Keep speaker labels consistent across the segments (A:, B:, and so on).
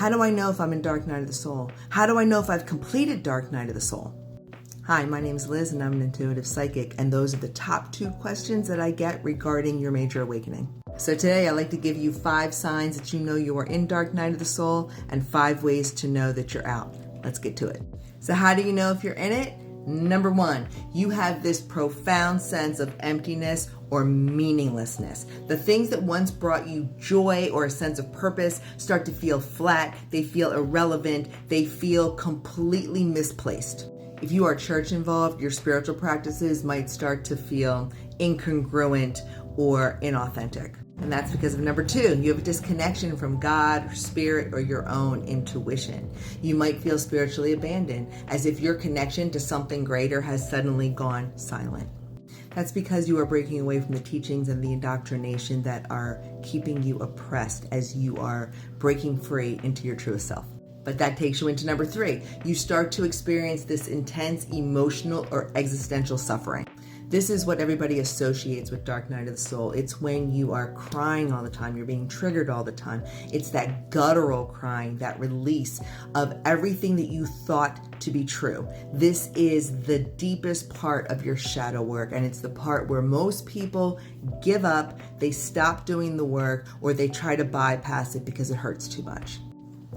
A: How do I know if I'm in Dark Night of the Soul? How do I know if I've completed Dark Night of the Soul? Hi, my name is Liz and I'm an intuitive psychic, and those are the top 2 questions that I get regarding your major awakening. So today I'd like to give you 5 signs that you know you are in Dark Night of the Soul and 5 ways to know that you're out. Let's get to it. So how do you know if you're in it? Number 1, you have this profound sense of emptiness or meaninglessness. The things that once brought you joy or a sense of purpose start to feel flat, they feel irrelevant, they feel completely misplaced. If you are church involved, your spiritual practices might start to feel incongruent or inauthentic. And that's because of number 2, you have a disconnection from God or spirit or your own intuition. You might feel spiritually abandoned, as if your connection to something greater has suddenly gone silent. That's because you are breaking away from the teachings and the indoctrination that are keeping you oppressed as you are breaking free into your truest self. But that takes you into number 3. You start to experience this intense emotional or existential suffering. This is what everybody associates with Dark Night of the Soul. It's when you are crying all the time, you're being triggered all the time. It's that guttural crying, that release of everything that you thought to be true. This is the deepest part of your shadow work, and it's the part where most people give up, they stop doing the work, or they try to bypass it because it hurts too much.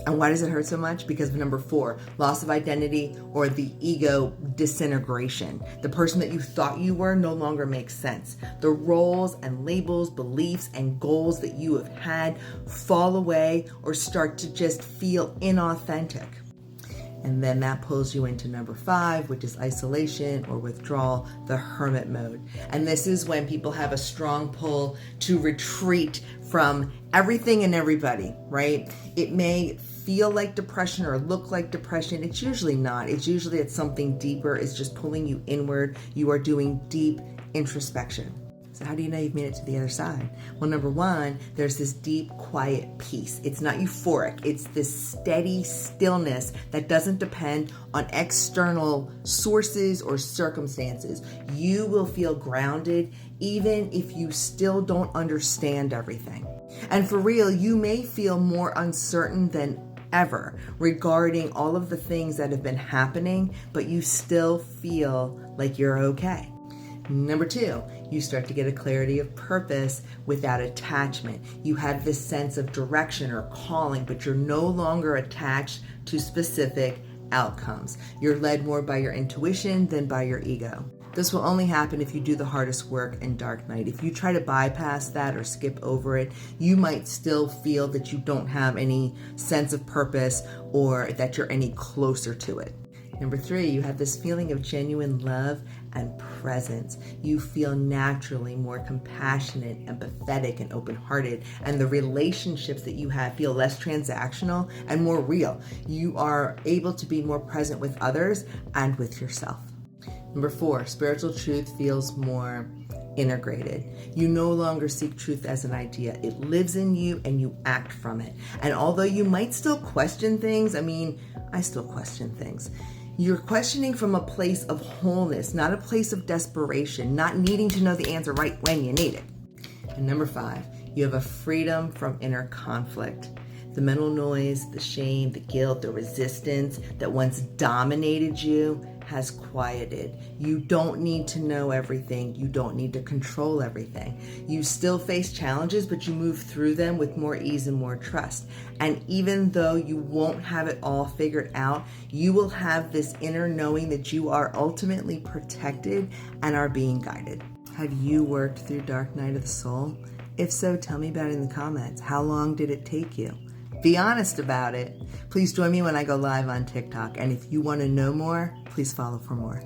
A: And why does it hurt so much? Because of number 4, loss of identity or the ego disintegration. The person that you thought you were no longer makes sense. The roles and labels, beliefs and goals that you have had fall away or start to just feel inauthentic. And then that pulls you into number 5, which is isolation or withdrawal, the hermit mode. And this is when people have a strong pull to retreat from everything and everybody, right? It may feel like depression or look like depression. It's usually not. It's usually that something deeper is just pulling you inward. You are doing deep introspection. So how do you know you've made it to the other side? Well, number 1, there's this deep, quiet peace. It's not euphoric. It's this steady stillness that doesn't depend on external sources or circumstances. You will feel grounded even if you still don't understand everything. And for real, you may feel more uncertain than ever regarding all of the things that have been happening, but you still feel like you're okay. Number 2, you start to get a clarity of purpose without attachment. You have this sense of direction or calling, but you're no longer attached to specific outcomes. You're led more by your intuition than by your ego. This will only happen if you do the hardest work in Dark Night. If you try to bypass that or skip over it, you might still feel that you don't have any sense of purpose or that you're any closer to it. Number 3, you have this feeling of genuine love and presence. You feel naturally more compassionate, empathetic, and open-hearted, and the relationships that you have feel less transactional and more real. You are able to be more present with others and with yourself. Number 4, spiritual truth feels more integrated. You no longer seek truth as an idea. It lives in you and you act from it. And although you might still question things, I still question things. You're questioning from a place of wholeness, not a place of desperation, not needing to know the answer right when you need it. And number 5, you have a freedom from inner conflict. The mental noise, the shame, the guilt, the resistance that once dominated you has quieted. You don't need to know everything. You don't need to control everything. You still face challenges, but you move through them with more ease and more trust. And even though you won't have it all figured out, you will have this inner knowing that you are ultimately protected and are being guided. Have you worked through Dark Night of the Soul? If so, tell me about it in the comments. How long did it take you? Be honest about it. Please join me when I go live on TikTok. And if you want to know more, please follow for more.